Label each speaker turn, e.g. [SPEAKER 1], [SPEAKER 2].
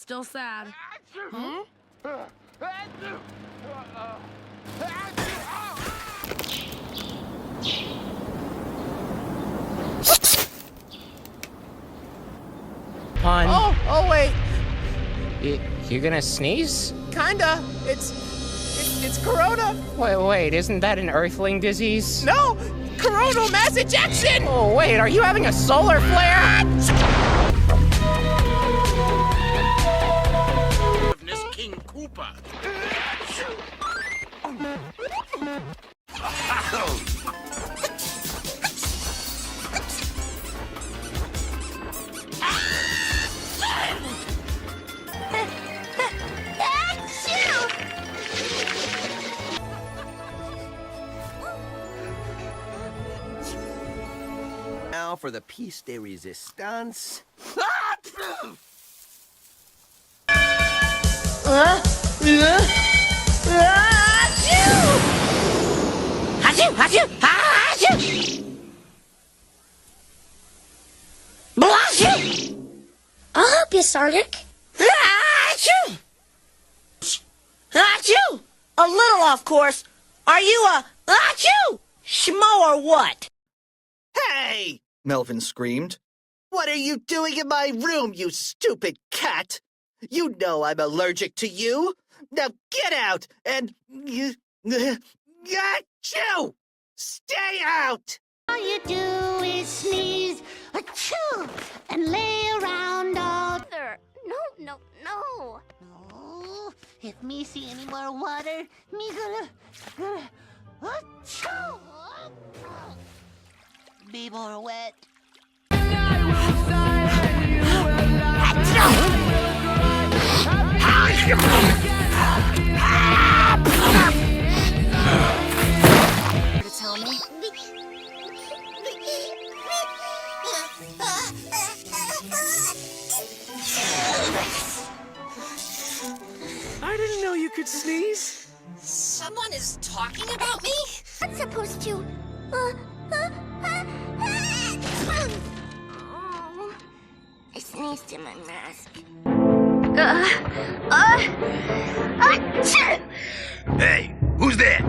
[SPEAKER 1] Still sad.
[SPEAKER 2] Hmm?
[SPEAKER 3] Pun.
[SPEAKER 2] Oh, wait.
[SPEAKER 3] You gonna sneeze?
[SPEAKER 2] Kinda. It's corona.
[SPEAKER 3] Wait, isn't that an earthling disease?
[SPEAKER 2] No! Coronal mass ejection!
[SPEAKER 3] Oh, wait, are you having a solar flare?
[SPEAKER 4] King Koopa.
[SPEAKER 5] Now for the piece de resistance.
[SPEAKER 6] I'll help you, Sonic.
[SPEAKER 7] Achoo! A little off course. Are you a achoo schmo or what?
[SPEAKER 5] Hey! Melvin screamed. What are you doing in my room, you stupid cat? You know I'm allergic to you. Now get out and... Achoo! Stay out!
[SPEAKER 8] All you do is sneeze, achoo, and lay around all there. No. No, if me see any more water, me gonna achoo, be more wet.
[SPEAKER 6] To tell me?
[SPEAKER 2] I didn't know you could sneeze.
[SPEAKER 7] Someone is talking about me?
[SPEAKER 6] I'm supposed to. Oh, I sneezed in my mask.
[SPEAKER 4] Hey, who's there?